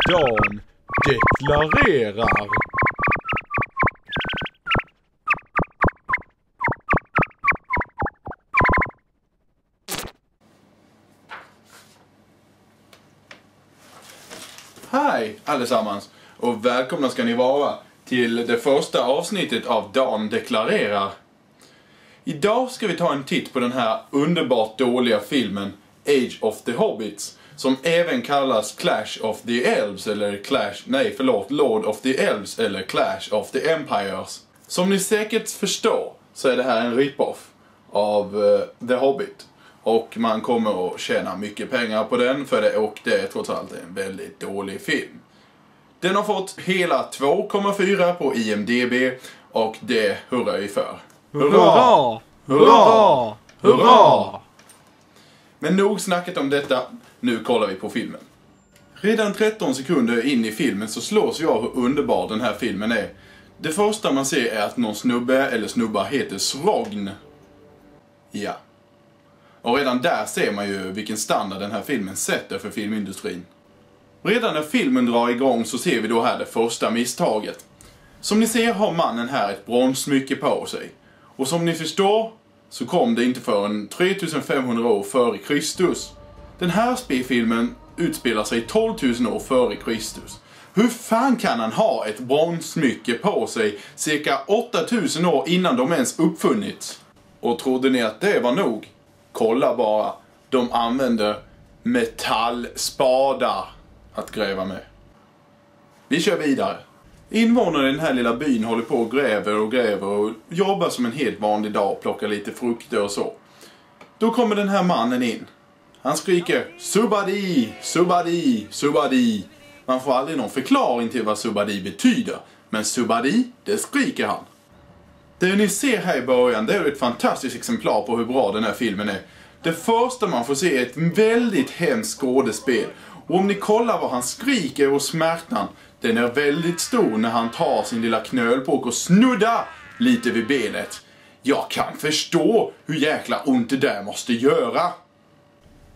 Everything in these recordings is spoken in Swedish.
Dan deklarerar. Hej allesammans och välkomna ska ni vara till det första avsnittet av Dan deklarerar. Idag ska vi ta en titt på den här underbart dåliga filmen Age of the Hobbits, som även kallas Clash of the Elves eller Lord of the Elves eller Clash of the Empires. Som ni säkert förstår så är det här en rip-off av The Hobbit. Och man kommer att tjäna mycket pengar på den och det är trots allt en väldigt dålig film. Den har fått hela 2,4 på IMDb och det hurrar vi för. Hurra! Hurra! Hurra! Men nog snackat om detta, nu kollar vi på filmen. Redan 13 sekunder in i filmen så slås jag av hur underbar den här filmen är. Det första man ser är att någon snubbe eller snubbar heter Srogn. Ja. Och redan där ser man ju vilken standard den här filmen sätter för filmindustrin. Redan när filmen drar igång så ser vi då här det första misstaget. Som ni ser har mannen här ett bronsmycke på sig. Och som ni förstår så kom det inte förrän 3500 år före Kristus. Den här spelfilmen utspelar sig 12 000 år före Kristus. Hur fan kan han ha ett bronsmycke på sig cirka 8000 år innan de ens uppfunnits? Och trodde ni att det var nog? Kolla bara, de använder metallspadar att gräva med. Vi kör vidare. Invånarna i den här lilla byn håller på och gräver och jobbar som en helt vanlig dag, plockar lite frukter och så. Då kommer den här mannen in. Han skriker Subadi, Subadi, Subadi. Man får aldrig någon förklaring till vad Subadi betyder, men Subadi, det skriker han. Det ni ser här i början, det är ett fantastiskt exemplar på hur bra den här filmen är. Det första man får se är ett väldigt hemskt skådespel. Och om ni kollar vad han skriker och smärtan, den är väldigt stor när han tar sin lilla knölpåk och snuddar lite vid benet. Jag kan förstå hur jäkla ont det där måste göra.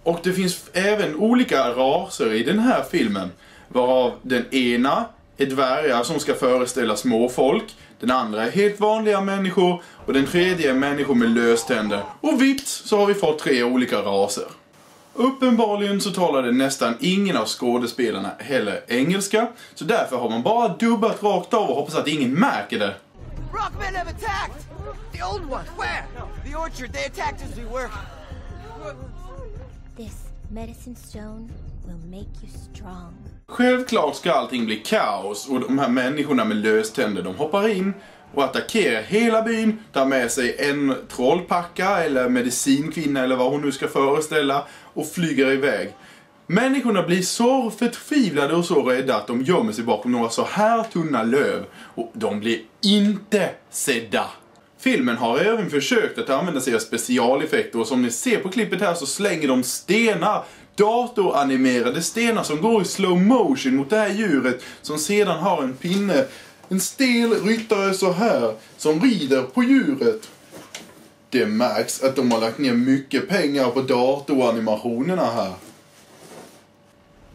Och det finns även olika raser i den här filmen, varav den ena är dvärgar som ska föreställa småfolk. Den andra är helt vanliga människor och den tredje är människor med löständer. Och vips så har vi fått 3 olika raser. Uppenbarligen så talade nästan ingen av skådespelarna heller engelska, så därför har man bara dubbat rakt av och hoppas att ingen märker det. Rockmen have attacked! The old one, where? The orchard, they attacked as we were. This medicine stone will make you strong. Självklart ska allting bli kaos och de här människorna med löständer, de hoppar in och attackerar hela byn, tar med sig en trollpacka eller medicinkvinna eller vad hon nu ska föreställa och flyger iväg. Människorna blir så förtvivlade och så rädda att de gömmer sig bakom några så här tunna löv och de blir inte sedda. Filmen har även försökt att använda sig av specialeffekter och som ni ser på klippet här så slänger de stenar, datoranimerade stenar som går i slow motion mot det här djuret som sedan har en pinne. En stel ryttare så här som rider på djuret. Det märks att de har lagt ner mycket pengar på datoranimationerna här.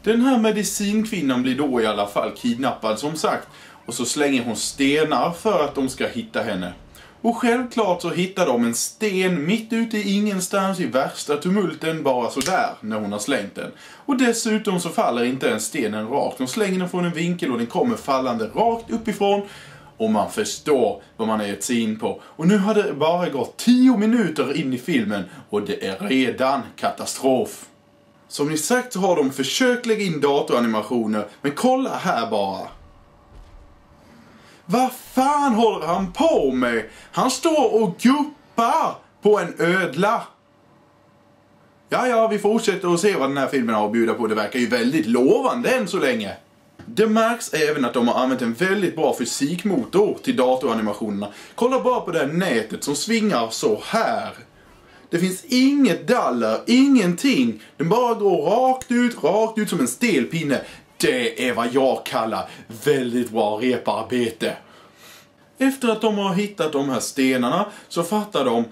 Den här medicinkvinnan blir då i alla fall kidnappad som sagt. Och så slänger hon stenar för att de ska hitta henne. Och självklart så hittar de en sten mitt ute i ingenstans i värsta tumulten bara sådär när hon har slängt den. Och dessutom så faller inte en stenen rakt. De slänger den från en vinkel och den kommer fallande rakt uppifrån. Och man förstår vad man har gett sig in på. Och nu har det bara gått 10 minuter in i filmen och det är redan katastrof. Som ni sagt så har de försökt lägga in datoranimationer, men kolla här bara. Vad fan håller han på med? Han står och guppar på en ödla. Ja, vi fortsätter att se vad den här filmen har att bjuda på. Det verkar ju väldigt lovande än så länge. Det märks även att de har använt en väldigt bra fysikmotor till datoranimationerna. Kolla bara på det här nätet som svingar så här. Det finns inget daller, ingenting. Den bara går rakt ut som en stel pinne. Det är vad jag kallar väldigt bra reparbete. Efter att de har hittat de här stenarna så fattar de,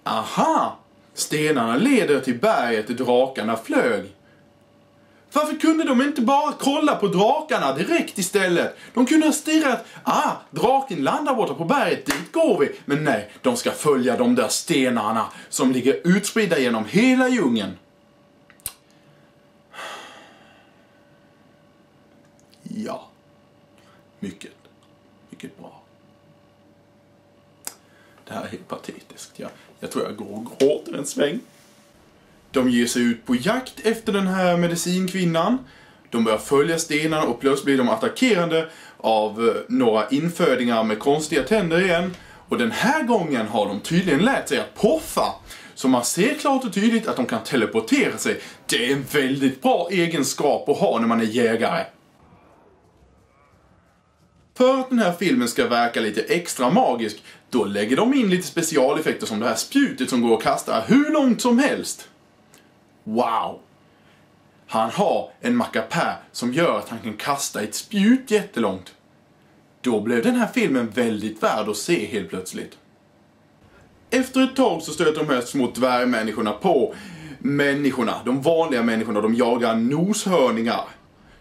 aha, stenarna leder till berget där drakarna flög. Varför kunde de inte bara kolla på drakarna direkt istället? De kunde ha stirrat, draken landar borta på berget, dit går vi. Men nej, de ska följa de där stenarna som ligger utspridda genom hela djungeln. Ja, mycket bra. Det här är helt patetiskt. Jag tror jag går och gråter en sväng. De ger sig ut på jakt efter den här medicinkvinnan. De börjar följa stenarna och plötsligt blir de attackerade av några infödingar med konstiga tänder igen. Och den här gången har de tydligen lärt sig att poffa. Så man ser klart och tydligt att de kan teleportera sig. Det är en väldigt bra egenskap att ha när man är jägare. För att den här filmen ska verka lite extra magisk, då lägger de in lite specialeffekter som det här spjutet som går att kasta hur långt som helst. Wow! Han har en mackapär som gör att han kan kasta ett spjut jättelångt. Då blev den här filmen väldigt värd att se helt plötsligt. Efter ett tag så stöter de här små dvärgmänniskorna på människorna, de vanliga människorna, de jagar noshörningar.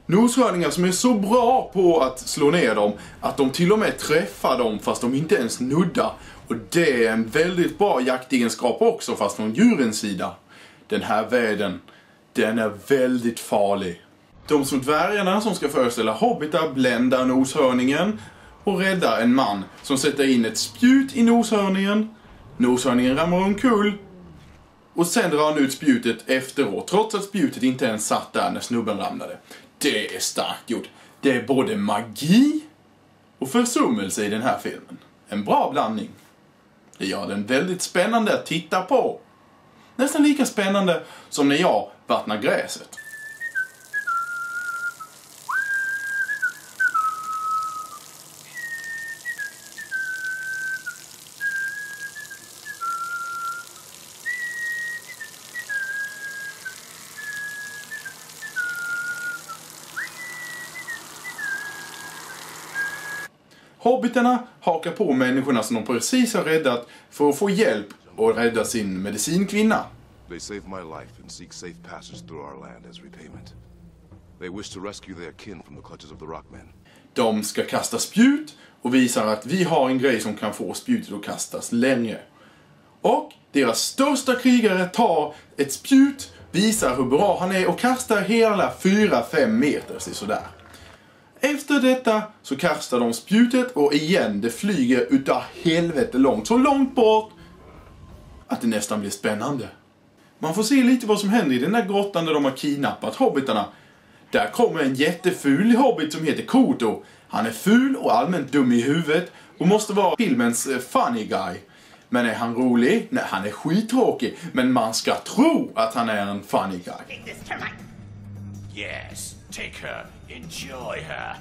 Noshörningar som är så bra på att slå ner dem att de till och med träffar dem fast de inte ens nuddar. Och det är en väldigt bra jaktegenskap också fast från djurens sida. Den här världen, den är väldigt farlig. De små dvärgarna som ska föreställa hobbitar bländar noshörningen och räddar en man som sätter in ett spjut i noshörningen. Noshörningen ramlar omkull och sen drar han ut spjutet efteråt trots att spjutet inte ens satt där när snubben ramlade. Det är starkt gjort. Det är både magi och försummelse i den här filmen. En bra blandning. Det gör den väldigt spännande att titta på. Nästan lika spännande som när jag vattnar gräset. Hobbiterna hakar på människorna som de precis har räddat för att få hjälp och rädda sin medicinkvinna. They saved my life and seek safe passage through our land as repayment. They wish to rescue their kin from the clutches of the Rockmen. De ska kasta spjut och visar att vi har en grej som kan få spjutet att kastas längre. Och deras största krigare tar ett spjut, visar hur bra han är och kastar hela 4-5 meter sådär. Efter detta så kastar de spjutet och igen det flyger utav helvete långt. Så långt bort att det nästan blir spännande. Man får se lite vad som händer i den där grottan där de har kidnappat hobbitarna. Där kommer en jätteful hobbit som heter Koto. Han är ful och allmänt dum i huvudet och måste vara filmens funny guy. Men är han rolig? Nej, han är skittråkig. Men man ska tro att han är en funny guy. Yes, take her, enjoy her.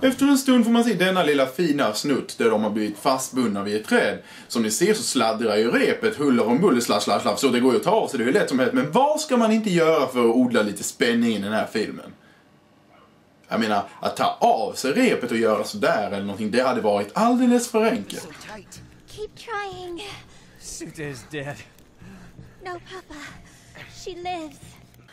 Efter en stund får man se denna lilla fina snutt där de har blivit fastbundna vid ett träd. Som ni ser så sladdrar ju repet huller om buller slapp så det går ju att ta av sig, det är ju lätt som helst. Men vad ska man inte göra för att odla lite spänning i den här filmen? Jag menar, att ta av sig repet och göra sådär eller någonting, det hade varit alldeles för enkelt. Keep trying. Suta is dead. No, Papa. She lives.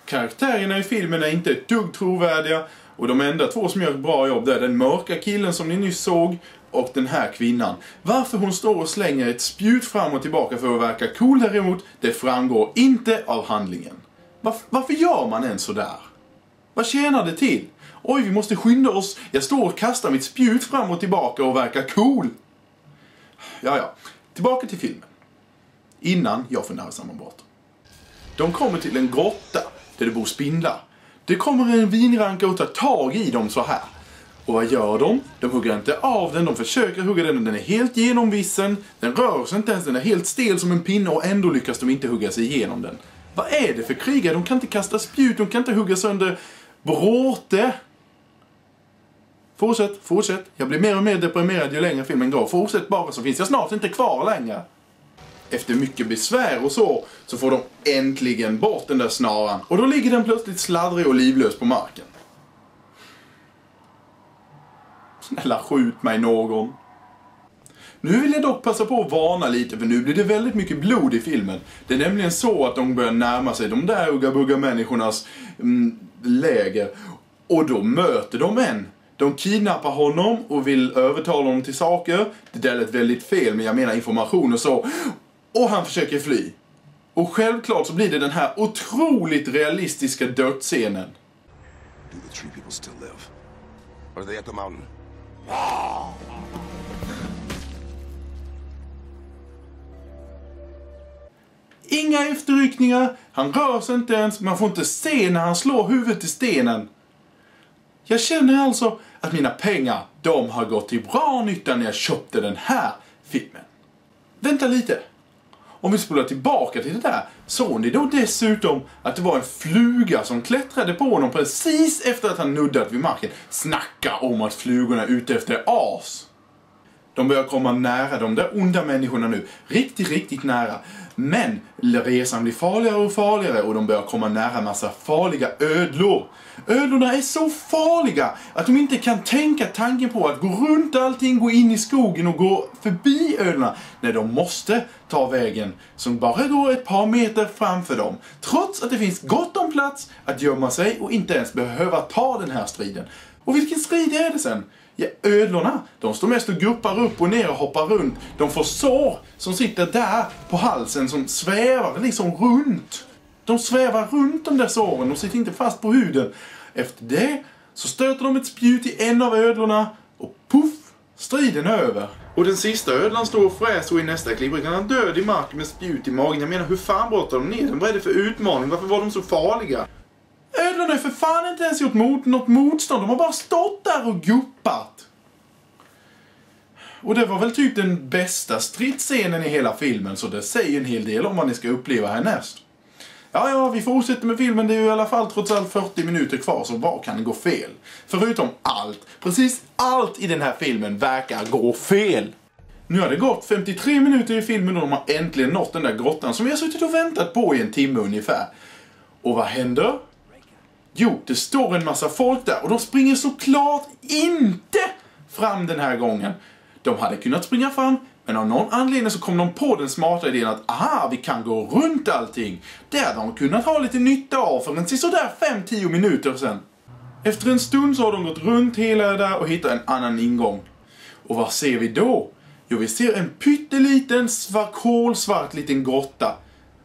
Karaktärerna i filmen är inte ett dugg trovärdiga och de enda två som gör ett bra jobb är den mörka killen som ni nyss såg och den här kvinnan. Varför hon står och slänger ett spjut fram och tillbaka för att verka cool däremot, det framgår inte av handlingen. Varför gör man en sådär? Vad tjänar det till? Oj, vi måste skynda oss. Jag står och kastar mitt spjut fram och tillbaka och verkar cool. Ja. Tillbaka till filmen. Innan jag får nervsammanbrott. De kommer till en grotta där det bor spindlar. Det kommer en vinranka och tar tag i dem så här. Och vad gör de? De hugger inte av den, de försöker hugga den och den är helt genomvissen. Den rör sig inte ens, den är helt stel som en pinne och ändå lyckas de inte hugga sig igenom den. Vad är det för krigare? De kan inte kasta spjut, de kan inte hugga sönder bråte. Fortsätt. Jag blir mer och mer deprimerad ju längre filmen går. Fortsätt bara så finns jag snart inte kvar längre. Efter mycket besvär och så får de äntligen bort den där snaran. Och då ligger den plötsligt sladdrig och livlös på marken. Snälla skjut mig någon. Nu vill jag dock passa på att varna lite, för nu blir det väldigt mycket blod i filmen. Det är nämligen så att de börjar närma sig de där ugga-bugga-människornas läger. Och då möter de en. De kidnappar honom och vill övertala honom till saker. Det där lät väldigt fel, men jag menar information och så. Och han försöker fly. Och självklart så blir det den här otroligt realistiska dödsscenen. Do the tree people still live? Or are they at the mountain? Inga efterryckningar, han rör sig inte ens, man får inte se när han slår huvudet i stenen. Jag känner alltså att mina pengar, de har gått till bra nytta när jag köpte den här filmen. Vänta lite. Om vi spolar tillbaka till det där, såg ni då dessutom att det var en fluga som klättrade på honom precis efter att han nuddat vid marken? Snacka om att flugorna är ute efter as. De börjar komma nära de där onda människorna nu. Riktigt nära. Men resan blir farligare och farligare och de börjar komma nära massa farliga ödlor. Ödlorna är så farliga att de inte kan tänka tanken på att gå runt allting, gå in i skogen och gå förbi ödlorna. Nej, de måste ta vägen som bara går ett par meter framför dem. Trots att det finns gott om plats att gömma sig och inte ens behöva ta den här striden. Och vilken strid är det sen? Ja, ödlorna, de står mest och guppar upp och ner och hoppar runt. De får sår som sitter där på halsen som svävar liksom runt. De svävar runt de där såren, de sitter inte fast på huden. Efter det så stöter de ett spjut i en av ödlorna och puff, striden är över. Och den sista ödlan står och fräser och i nästa klipp kan han död i marken med spjut i magen. Jag menar, hur fan brottar de ner den? Vad är det för utmaning? Varför var de så farliga? Ödlorna är för fan inte ens gjort något motstånd. De har bara stått där och guppat. Och det var väl typ den bästa stridsscenen i hela filmen. Så det säger en hel del om vad ni ska uppleva härnäst. Ja, vi fortsätter med filmen. Det är ju i alla fall trots allt 40 minuter kvar. Så vad kan det gå fel? Förutom allt. Precis allt i den här filmen verkar gå fel. Nu har det gått 53 minuter i filmen och de har äntligen nått den där grottan som vi har suttit och väntat på i en timme ungefär. Och vad händer? Jo, det står en massa folk där och de springer såklart inte fram den här gången. De hade kunnat springa fram, men av någon anledning så kom de på den smarta idén att vi kan gå runt allting. Det hade de kunnat ha lite nytta av för en sådär 5-10 minuter sedan. Efter en stund så har de gått runt hela det där och hittat en annan ingång. Och vad ser vi då? Jo, vi ser en pytteliten kolsvart liten grotta.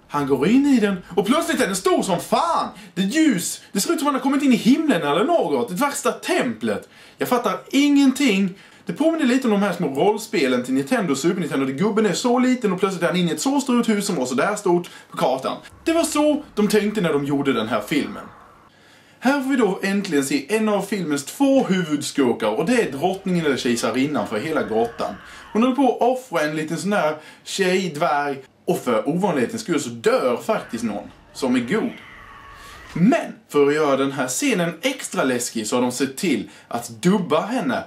Han går in i den och plötsligt är den stor som fan. Det är ljus. Det ser ut som att han har kommit in i himlen eller något. Det värsta templet. Jag fattar ingenting. Det påminner lite om de här små rollspelen till Nintendo och Super Nintendo. Där gubben är så liten och plötsligt är han inne i ett så stort hus som var så där stort på kartan. Det var så de tänkte när de gjorde den här filmen. Här får vi då äntligen se en av filmens 2 huvudskurkar och det är drottningen eller kejsarinnan för hela grottan. Hon håller på att offra en liten sån här tjej, dvärg. Och för ovanlighetens skull så dör faktiskt någon som är god. Men för att göra den här scenen extra läskig så har de sett till att dubba henne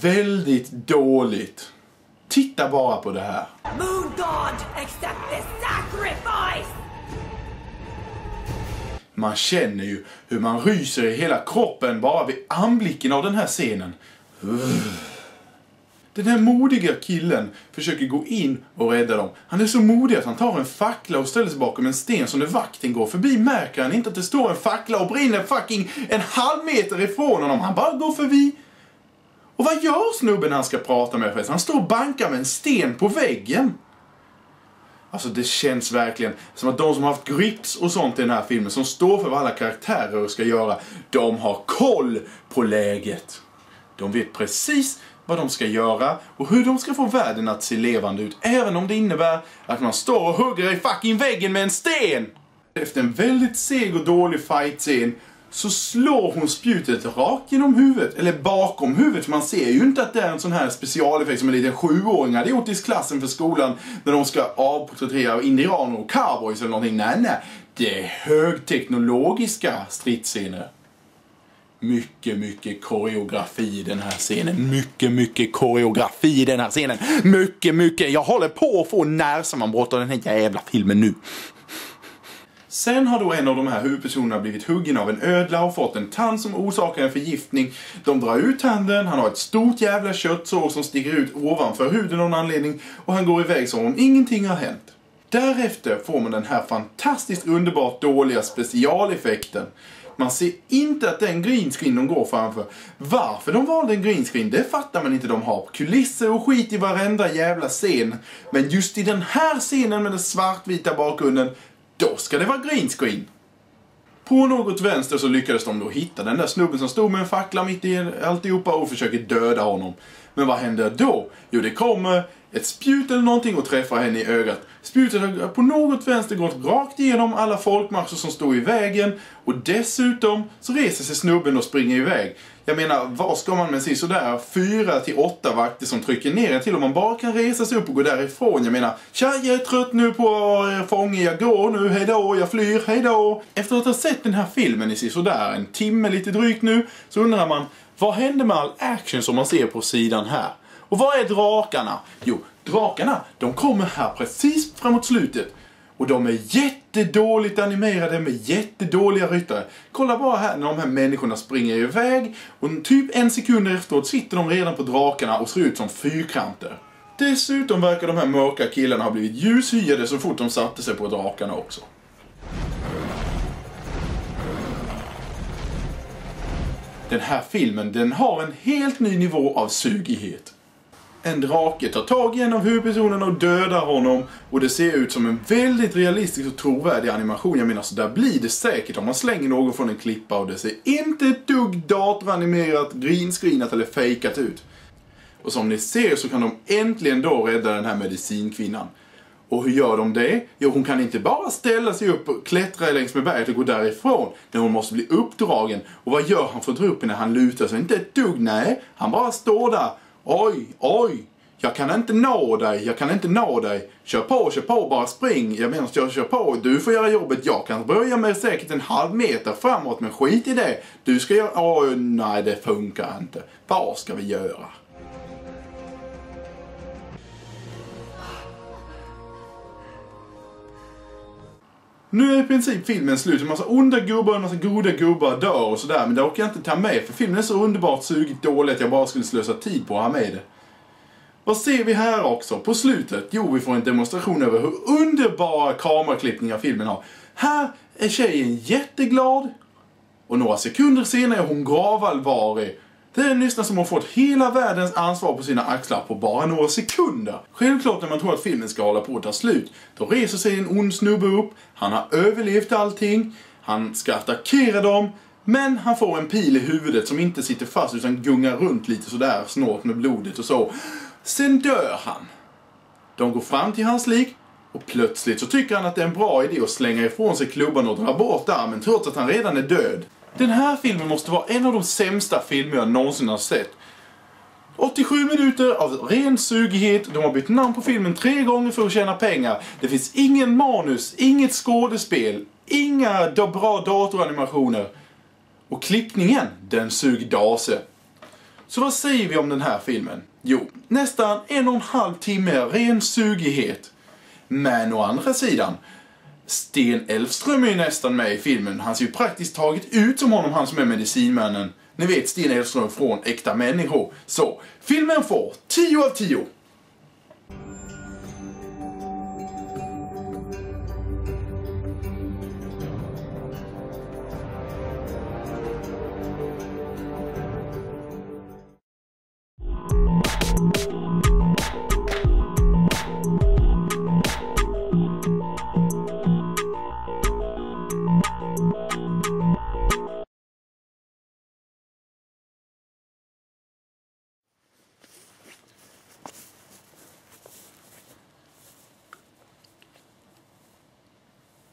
väldigt dåligt. Titta bara på det här. Moon God, accept this sacrifice! Man känner ju hur man ryser i hela kroppen bara vid anblicken av den här scenen. Den här modiga killen försöker gå in och rädda dem. Han är så modig att han tar en fackla och ställer sig bakom en sten som när vakten går förbi märker han inte att det står en fackla och brinner fucking en halv meter ifrån honom. Han bara går förbi. Och vad gör snubben när han ska prata med förresten? Han står och bankar med en sten på väggen. Alltså det känns verkligen som att de som har haft grips och sånt i den här filmen, som står för vad alla karaktärer ska göra, de har koll på läget. De vet precis vad de ska göra och hur de ska få världen att se levande ut, även om det innebär att man står och hugger i fucking väggen med en sten. Efter en väldigt seg och dålig fight-scen så slår hon spjutet rakt genom huvudet, eller bakom huvudet. Man ser ju inte att det är en sån här specialeffekt som en liten 7-åring hade gjort i klassen för skolan när de ska avporträttera indianer och cowboys eller någonting. Nej, det är högteknologiska stridsscener. Mycket koreografi i den här scenen. Mycket koreografi i den här scenen. Mycket. Jag håller på att få närsammanbrott av den här jävla filmen nu. Sen har då en av de här huvudpersonerna blivit huggen av en ödla och fått en tand som orsakar en förgiftning. De drar ut tanden, han har ett stort jävla köttsår som sticker ut ovanför huden av någon anledning och han går iväg som om ingenting har hänt. Därefter får man den här fantastiskt underbart dåliga specialeffekten. Man ser inte att den greenscreen de går framför. Varför de valde en greenscreen, det fattar man inte. De har kulisser och skit i varenda jävla scen. Men just i den här scenen med den svartvita bakgrunden, då ska det vara greenscreen. På något vänster så lyckades de då hitta den där snubben som stod med en fackla mitt i alltihopa och försöker döda honom. Men vad händer då? Jo, det kommer ett spjut eller någonting och träffar henne i ögat. Spjutet har på något vänster gått rakt igenom alla folkmassor som står i vägen. Och dessutom så reser sig snubben och springer iväg. Jag menar, vad ska man med sig sådär 4 till 8 vakter som trycker ner en till om man bara kan resa sig upp och gå därifrån? Jag menar, tja, jag är trött nu på fånge, jag går nu, hejdå, jag flyr, hejdå. Efter att ha sett den här filmen i sig sådär en timme lite drygt nu, så undrar man, vad händer med all action som man ser på sidan här? Och vad är drakarna? Jo, drakarna, de kommer här precis framåt slutet. Och de är jättedåligt animerade med jättedåliga ryttare. Kolla bara här när de här människorna springer iväg. Och typ 1 sekund efteråt sitter de redan på drakarna och ser ut som fyrkanter. Dessutom verkar de här mörka killarna ha blivit ljushyade så fort de satte sig på drakarna också. Den här filmen, den har en helt ny nivå av sugighet. En drake tar tag i en av huvudpersonerna och dödar honom. Och det ser ut som en väldigt realistisk och trovärdig animation. Jag menar, så där blir det säkert om man slänger någon från en klippa. Och det ser inte ett dugg datoranimerat, greenscreenat eller fejkat ut. Och som ni ser så kan de äntligen då rädda den här medicinkvinnan. Och hur gör de det? Jo, hon kan inte bara ställa sig upp och klättra längs med berget och gå därifrån. Nej, hon måste bli uppdragen. Och vad gör han för att dra upp när han lutar sig? Inte ett dugg, nej. Han bara står där. Oj, jag kan inte nå dig, Kör på, bara spring. Jag menar, jag kör på, du får göra jobbet. Jag kan börja med säkert 1/2 meter framåt, men skit i det. Du ska göra, nej det funkar inte. Vad ska vi göra? Nu är i princip filmen slut. En massa onda gubbar och en massa goda gubbar dör och sådär. Men det orkar jag inte ta med. För filmen är så underbart sugigt dåligt att jag bara skulle slösa tid på att ha med det. Vad ser vi här också? På slutet? Jo, vi får en demonstration över hur underbara kameraklippningar filmen har. Här är tjejen jätteglad. Och några sekunder senare är hon gravallvarig. Det är nästan som hon fått hela världens ansvar på sina axlar på bara några sekunder. Självklart när man tror att filmen ska hålla på att ta slut. Då reser sig en ond snubbe upp. Han har överlevt allting. Han ska attackera dem. Men han får en pil i huvudet som inte sitter fast utan gungar runt lite sådär snålt med blodet och så. Sen dör han. De går fram till hans lik. Och plötsligt så tycker han att det är en bra idé att slänga ifrån sig klubban och dra bort armen trots att han redan är död. Den här filmen måste vara en av de sämsta filmer jag någonsin har sett. 87 minuter av ren sugighet. De har bytt namn på filmen 3 gånger för att tjäna pengar. Det finns ingen manus, inget skådespel, inga bra datoranimationer. Och klippningen, den sug dase. Så vad säger vi om den här filmen? Jo, nästan 1,5 timme ren sugighet. Men å andra sidan, Sten Elfström är ju nästan med i filmen. Han ser ju praktiskt taget ut som honom, han som är medicinmännen. Ni vet, Sten Elfström från Äkta människor. Så, filmen får 10 av 10.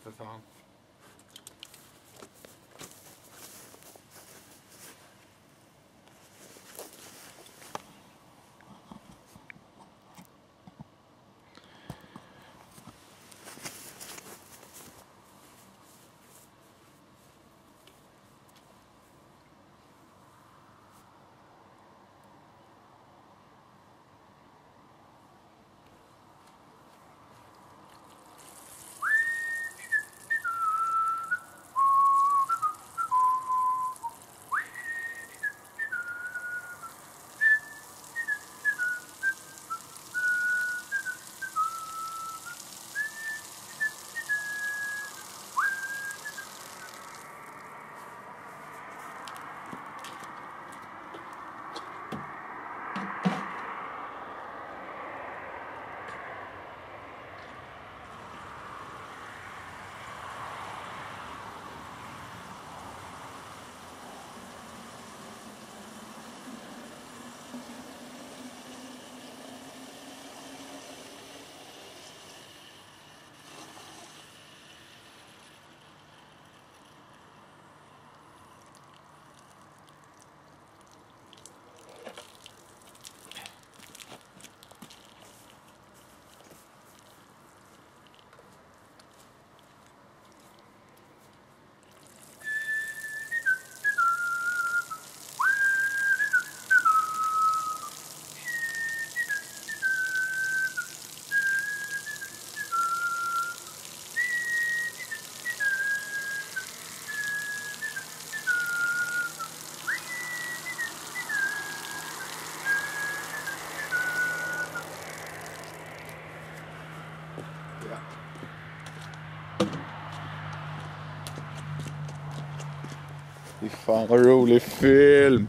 För fan. Fy fan vad rolig film.